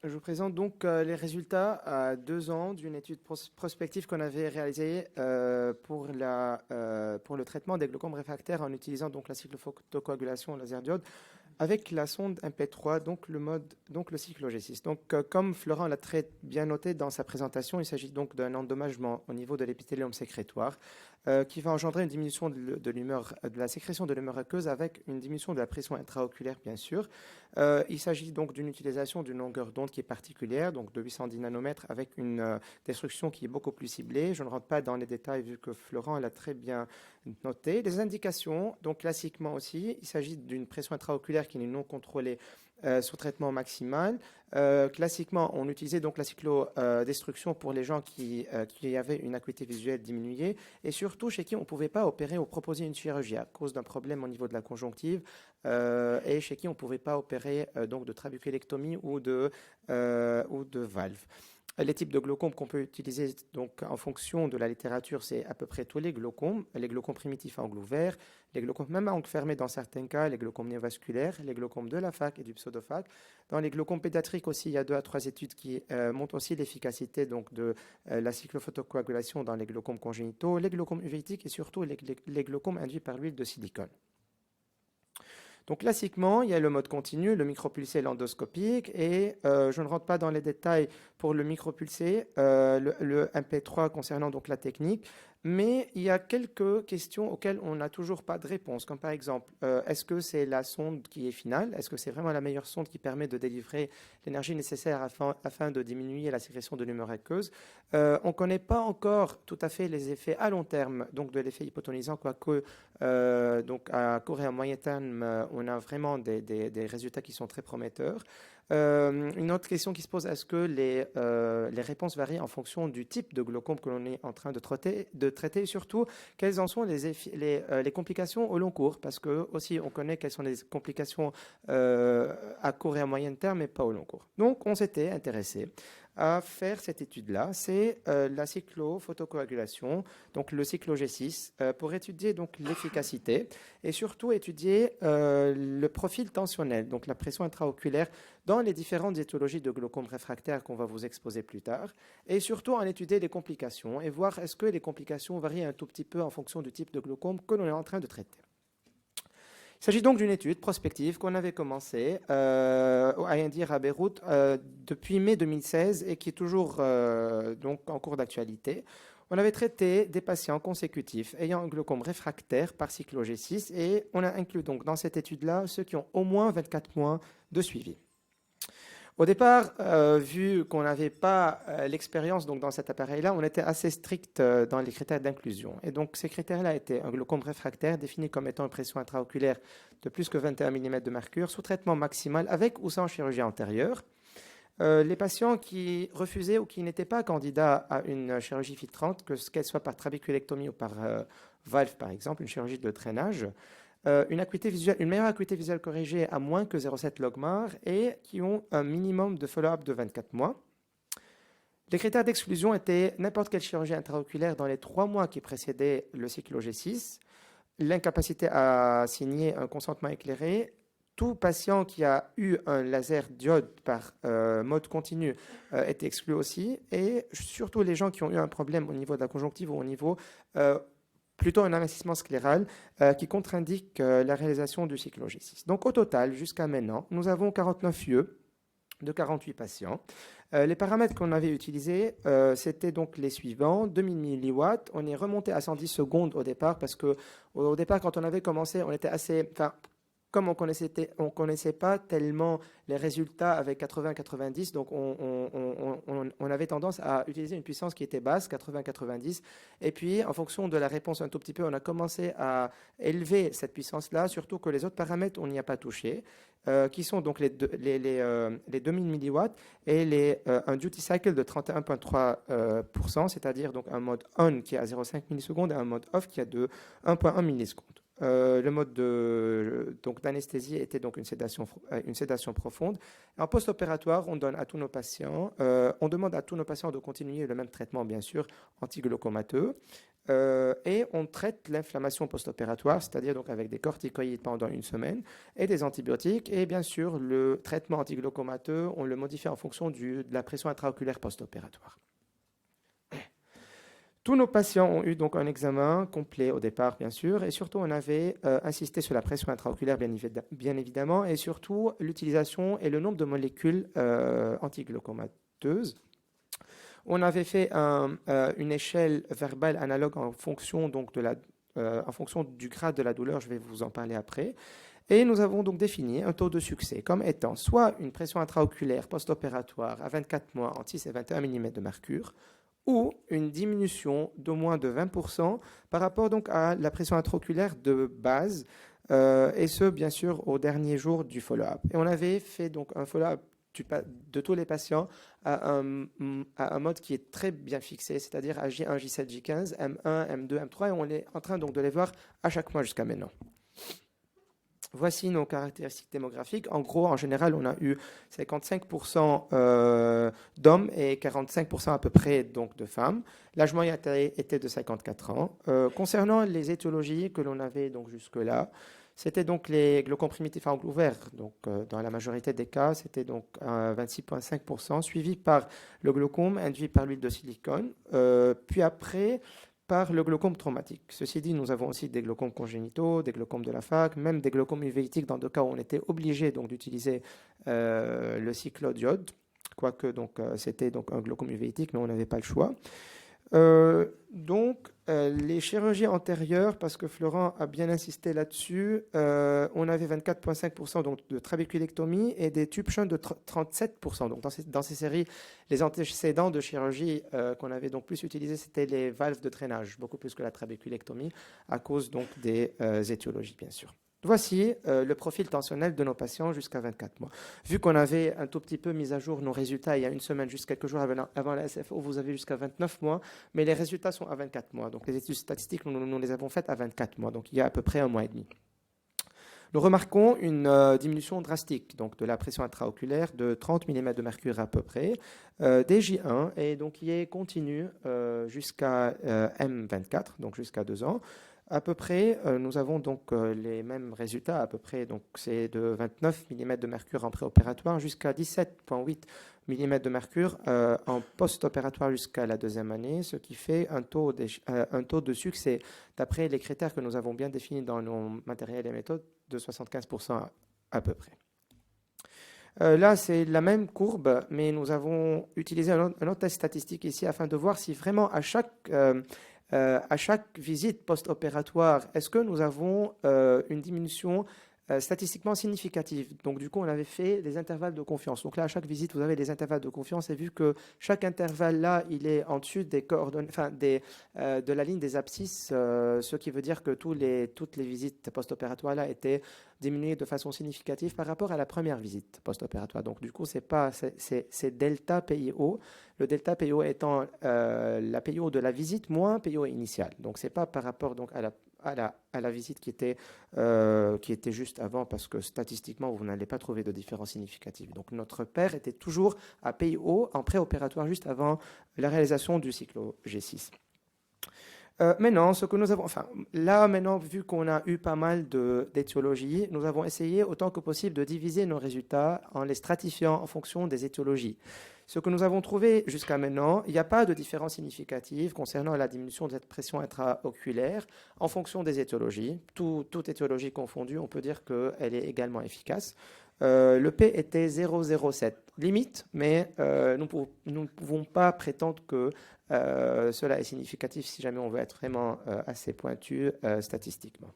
Je vous présente donc les résultats à 2 ans d'une étude prospective qu'on avait réalisée pour le traitement des glaucomes réfractaires en utilisant donc la cyclophotocoagulation laser diode avec la sonde MP3, donc le cycle G6. Donc, comme Florent l'a très bien noté dans sa présentation, il s'agit donc d'un endommagement au niveau de l'épithélium sécrétoire qui va engendrer une diminution de la sécrétion de l'humeur aqueuse avec une diminution de la pression intraoculaire, bien sûr. Il s'agit donc d'une utilisation d'une longueur d'onde qui est particulière, donc de 810 nanomètres, avec une destruction qui est beaucoup plus ciblée. Je ne rentre pas dans les détails vu que Florent l'a très bien noté. Les indications, donc classiquement aussi, il s'agit d'une pression intraoculaire qui n'est non contrôlée sous traitement maximal. Classiquement, on utilisait donc la cyclodestruction pour les gens qui avaient une acuité visuelle diminuée et surtout chez qui on ne pouvait pas opérer ou proposer une chirurgie à cause d'un problème au niveau de la conjonctive et chez qui on ne pouvait pas opérer donc de trabuculectomie ou de valve. Les types de glaucomes qu'on peut utiliser donc, en fonction de la littérature, c'est à peu près tous les glaucomes primitifs à angle ouvert, les glaucomes même à angle fermé dans certains cas, les glaucomes néovasculaires, les glaucomes de la fac et du pseudophaque. Dans les glaucomes pédiatriques aussi, il y a 2 à 3 études qui montrent aussi l'efficacité donc, de la cyclophotocoagulation dans les glaucomes congénitaux, les glaucomes uveitiques et surtout les glaucomes induits par l'huile de silicone. Donc classiquement, il y a le mode continu, le micropulsé et l'endoscopique, et je ne rentre pas dans les détails pour le micropulsé, le MP3 concernant donc la technique, mais il y a quelques questions auxquelles on n'a toujours pas de réponse, comme par exemple, est-ce que c'est la sonde qui est finale? Est-ce que c'est vraiment la meilleure sonde qui permet de délivrer l'énergie nécessaire afin de diminuer la sécrétion de l'humeur aqueuse? On ne connaît pas encore tout à fait les effets à long terme, donc de l'effet hypotonisant, quoique donc à court et à moyen terme, on a vraiment des résultats qui sont très prometteurs. Une autre question qui se pose, est-ce que les réponses varient en fonction du type de glaucome que l'on est en train de traiter et surtout, quelles en sont les complications au long cours? Parce que aussi, on connaît quelles sont les complications à court et à moyen terme, mais pas au long cours. Donc, on s'était intéressé à faire cette étude-là. C'est la cyclophotocoagulation, donc le cyclo G6, pour étudier donc l'efficacité et surtout étudier le profil tensionnel, donc la pression intraoculaire dans les différentes étiologies de glaucome réfractaire qu'on va vous exposer plus tard, et surtout en étudier les complications et voir est-ce que les complications varient un tout petit peu en fonction du type de glaucome que l'on est en train de traiter. Il s'agit donc d'une étude prospective qu'on avait commencée à Indir à Beyrouth depuis mai 2016 et qui est toujours donc en cours d'actualité. On avait traité des patients consécutifs ayant un glaucome réfractaire par cyclo G6 et on a inclus donc dans cette étude-là ceux qui ont au moins 24 mois de suivi. Au départ, vu qu'on n'avait pas l'expérience donc dans cet appareil-là, on était assez strict dans les critères d'inclusion. Et donc ces critères-là étaient un glaucome réfractaire défini comme étant une pression intraoculaire de plus que 21 mm de mercure sous traitement maximal avec ou sans chirurgie antérieure. Les patients qui refusaient ou qui n'étaient pas candidats à une chirurgie filtrante, qu'elle soit par trabiculectomie ou par valve par exemple, une chirurgie de drainage, une meilleure acuité visuelle corrigée à moins que 0,7 logmar et qui ont un minimum de follow-up de 24 mois. Les critères d'exclusion étaient n'importe quelle chirurgie intraoculaire dans les 3 mois qui précédaient le cycle G6, l'incapacité à signer un consentement éclairé, tout patient qui a eu un laser diode par mode continu était exclu aussi, et surtout les gens qui ont eu un problème au niveau de la conjonctive ou au niveau plutôt un investissement scléral qui contre-indique la réalisation du cycle G6. Donc au total, jusqu'à maintenant, nous avons 49 yeux de 48 patients. Les paramètres qu'on avait utilisés, c'était donc les suivants. 2000 mW, on est remonté à 110 secondes au départ parce que au départ, quand on avait commencé, on était assez... Comme on connaissait pas tellement les résultats avec 80-90, donc on avait tendance à utiliser une puissance qui était basse, 80-90. Et puis, en fonction de la réponse un tout petit peu, on a commencé à élever cette puissance-là, surtout que les autres paramètres, on n'y a pas touché, qui sont donc les 2000 mW et un duty cycle de 31,3%, c'est-à-dire donc un mode on qui est à 0,5 millisecondes et un mode off qui est de 1,1 millisecondes. Le mode d'anesthésie était donc une sédation profonde. En post-opératoire, on demande à tous nos patients de continuer le même traitement, bien sûr, antiglaucomateux. Et on traite l'inflammation post-opératoire, c'est-à-dire donc avec des corticoïdes pendant une semaine et des antibiotiques. Et bien sûr, le traitement antiglaucomateux, on le modifie en fonction de la pression intraoculaire post-opératoire. Tous nos patients ont eu donc un examen complet au départ, bien sûr, et surtout on avait insisté sur la pression intraoculaire, bien évidemment, et surtout l'utilisation et le nombre de molécules antiglaucomateuses. On avait fait une échelle verbale analogue en fonction, en fonction du grade de la douleur, je vais vous en parler après. Et nous avons donc défini un taux de succès comme étant soit une pression intraoculaire post-opératoire à 24 mois entre 6 et 21 mm de mercure, ou une diminution d'au moins de 20% par rapport donc à la pression intraoculaire de base, et ce, bien sûr, au dernier jour du follow-up. Et on avait fait donc un follow-up de tous les patients à un mode qui est très bien fixé, c'est-à-dire à J1, J7, J15, M1, M2, M3, et on est en train donc de les voir à chaque mois jusqu'à maintenant. Voici nos caractéristiques démographiques. En gros, en général, on a eu 55% d'hommes et 45% à peu près donc, de femmes. L'âge moyen était de 54 ans. Concernant les étiologies que l'on avait donc jusque-là, c'était donc les glaucomes primitifs à angle ouvert. Donc, dans la majorité des cas, c'était donc 26,5%, suivi par le glaucome induit par l'huile de silicone. Puis après, par le glaucome traumatique. Ceci dit, nous avons aussi des glaucomes congénitaux, des glaucomes de la fac, même des glaucomes uvéitiques dans deux cas où on était obligé donc d'utiliser le cyclodiode, quoique c'était donc un glaucome uvéitique, mais on n'avait pas le choix. Les chirurgies antérieures, parce que Florent a bien insisté là-dessus, on avait 24,5% donc de trabéculectomie et des tubes shunts de 37%. Donc dans ces séries, les antécédents de chirurgie qu'on avait donc plus utilisés, c'était les valves de drainage, beaucoup plus que la trabéculectomie, à cause donc des étiologies, bien sûr. Voici le profil tensionnel de nos patients jusqu'à 24 mois. Vu qu'on avait un tout petit peu mis à jour nos résultats il y a une semaine, juste quelques jours avant la SFO, vous avez jusqu'à 29 mois, mais les résultats sont à 24 mois. Donc les études statistiques, nous les avons faites à 24 mois, donc il y a à peu près un mois et demi. Nous remarquons une diminution drastique donc de la pression intraoculaire de 30 mm de mercure à peu près, dès J1, et donc qui est continue jusqu'à M24, donc jusqu'à 2 ans. À peu près, nous avons donc les mêmes résultats, à peu près, donc c'est de 29 mm de mercure en préopératoire jusqu'à 17,8 mm de mercure en post-opératoire jusqu'à la deuxième année, ce qui fait un taux de succès, d'après les critères que nous avons bien définis dans nos matériels et méthodes, de 75% à peu près. Là, c'est la même courbe, mais nous avons utilisé un autre test statistique ici afin de voir si vraiment à chaque visite post-opératoire, est-ce que nous avons une diminution statistiquement significative. Donc, du coup, on avait fait des intervalles de confiance. Donc là, à chaque visite, vous avez des intervalles de confiance. Et vu que chaque intervalle, là, il est en dessus des coordonnées, de la ligne des abscisses, ce qui veut dire que toutes les visites post-opératoires, là, étaient diminuées de façon significative par rapport à la première visite post-opératoire. Donc, du coup, c'est delta PIO. Le delta PIO étant la PIO de la visite moins PIO initiale. Donc, c'est pas par rapport donc, à la visite qui était juste avant, parce que statistiquement, vous n'allez pas trouver de différence significative. Donc, notre paire était toujours à PIO en préopératoire juste avant la réalisation du cyclo G6. Maintenant, ce que nous avons, maintenant, vu qu'on a eu pas mal d'étiologies, nous avons essayé autant que possible de diviser nos résultats en les stratifiant en fonction des étiologies. Ce que nous avons trouvé jusqu'à maintenant, il n'y a pas de différence significative concernant la diminution de cette pression intraoculaire en fonction des étiologies. Toute étiologie confondue, on peut dire qu'elle est également efficace. Le P était 0,07, limite, mais nous ne pouvons pas prétendre que cela est significatif si jamais on veut être vraiment assez pointu statistiquement.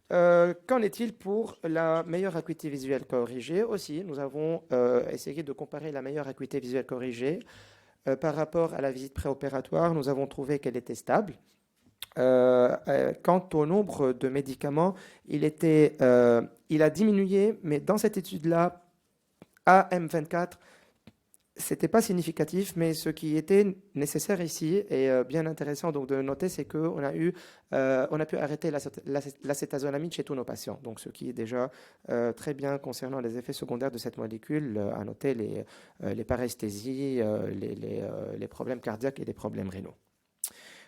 Qu'en est-il pour la meilleure acuité visuelle corrigée? Aussi, nous avons essayé de comparer la meilleure acuité visuelle corrigée par rapport à la visite préopératoire. Nous avons trouvé qu'elle était stable. Quant au nombre de médicaments, il a diminué, mais dans cette étude-là, à M24, C'était pas significatif, mais ce qui était nécessaire ici et bien intéressant donc de noter, c'est qu'on on a pu arrêter l'acétazolamide chez tous nos patients. Donc, ce qui est déjà très bien concernant les effets secondaires de cette molécule, à noter les paresthésies, les problèmes cardiaques et les problèmes rénaux.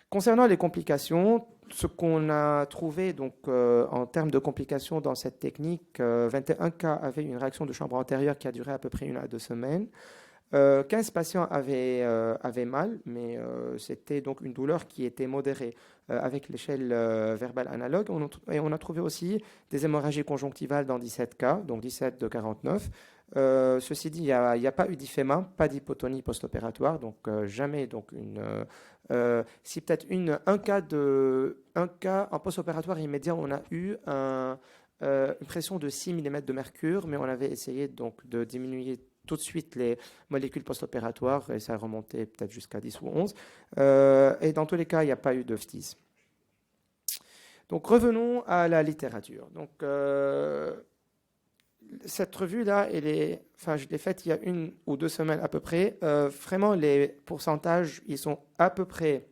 Concernant les complications, ce qu'on a trouvé donc, en termes de complications dans cette technique, 21 cas avaient une réaction de chambre antérieure qui a duré à peu près 1 à 2 semaines. 15 patients avaient mal, mais c'était donc une douleur qui était modérée avec l'échelle verbale analogue. Et on a trouvé aussi des hémorragies conjonctivales dans 17 cas, donc 17 de 49. Ceci dit, il n'y a pas eu d'IFEMA, pas d'hypotonie post-opératoire, donc jamais donc si peut-être un cas en post-opératoire immédiat, on a eu une pression de 6 mm de mercure, mais on avait essayé donc de diminuer tout de suite les molécules post-opératoires et ça a remonté peut-être jusqu'à 10 ou 11. Et dans tous les cas, il n'y a pas eu de phthise. Donc revenons à la littérature. Donc cette revue-là, je l'ai faite il y a 1 ou 2 semaines à peu près. Vraiment, les pourcentages, ils sont à peu près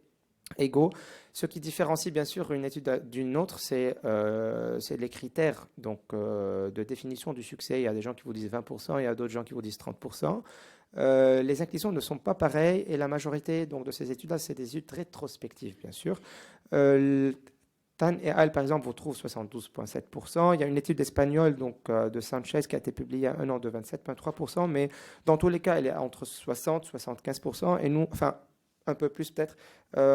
égaux. Ce qui différencie bien sûr une étude d'une autre, c'est les critères donc, de définition du succès. Il y a des gens qui vous disent 20%, il y a d'autres gens qui vous disent 30%. Les inclusions ne sont pas pareilles et la majorité donc, de ces études-là, c'est des études rétrospectives, bien sûr. Tan et al, par exemple, vous trouvent 72,7%. Il y a une étude espagnole donc, de Sanchez qui a été publiée il y a 1 an de 27,3%, mais dans tous les cas, elle est entre 60 et 75%. Et nous, enfin, un peu plus peut-être,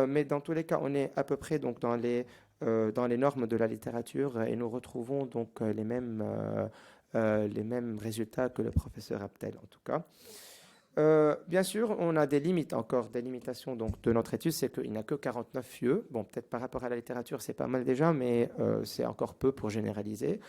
mais dans tous les cas, on est à peu près donc, dans les normes de la littérature et nous retrouvons donc les mêmes résultats que le professeur Abtel, en tout cas. Bien sûr, on a des limites encore, des limitations donc, de notre étude, c'est qu'il n'y a que 49 lieux. Bon, peut-être par rapport à la littérature, c'est pas mal déjà, mais c'est encore peu pour généraliser.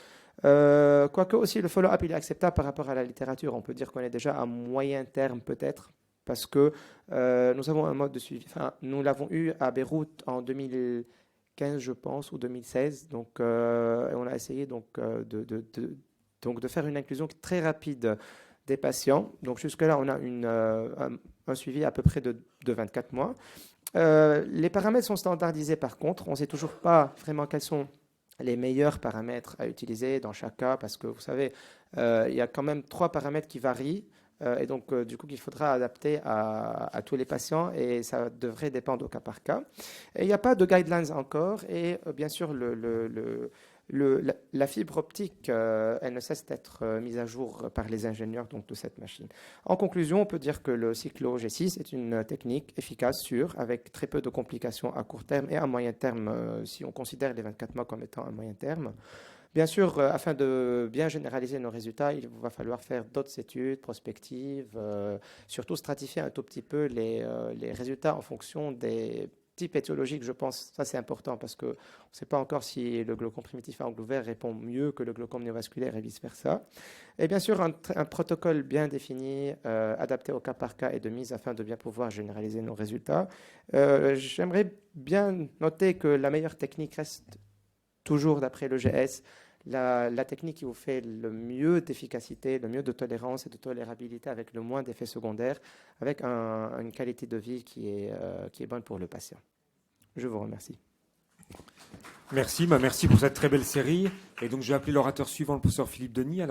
Quoique aussi, le follow-up, il est acceptable par rapport à la littérature. On peut dire qu'on est déjà à moyen terme peut-être, parce que nous avons un mode de suivi. Enfin, nous l'avons eu à Beyrouth en 2015, je pense, ou 2016. Donc, on a essayé donc, de faire une inclusion très rapide des patients. Donc, jusque-là, on a un suivi à peu près de 24 mois. Les paramètres sont standardisés par contre. On ne sait toujours pas vraiment quels sont les meilleurs paramètres à utiliser dans chaque cas, parce que vous savez, il y a quand même 3 paramètres qui varient. Et donc, du coup, qu'il faudra adapter à tous les patients et ça devrait dépendre au cas par cas. Et il n'y a pas de guidelines encore et bien sûr, la fibre optique, elle ne cesse d'être mise à jour par les ingénieurs donc, de cette machine. En conclusion, on peut dire que le cyclo G6 est une technique efficace, sûre, avec très peu de complications à court terme et à moyen terme, si on considère les 24 mois comme étant un moyen terme. Bien sûr, afin de bien généraliser nos résultats, il va falloir faire d'autres études prospectives, surtout stratifier un tout petit peu les résultats en fonction des types étiologiques, je pense. Ça, c'est important parce qu'on ne sait pas encore si le glaucome primitif à angle ouvert répond mieux que le glaucome néovasculaire et vice-versa. Et bien sûr, un protocole bien défini, adapté au cas par cas et de mise afin de bien pouvoir généraliser nos résultats. J'aimerais bien noter que la meilleure technique reste toujours d'après le GS, la technique qui vous fait le mieux d'efficacité, le mieux de tolérance et de tolérabilité avec le moins d'effets secondaires, avec une qualité de vie qui est bonne pour le patient. Je vous remercie. Merci pour cette très belle série. Et donc, je vais appeler l'orateur suivant, le professeur Philippe Denis.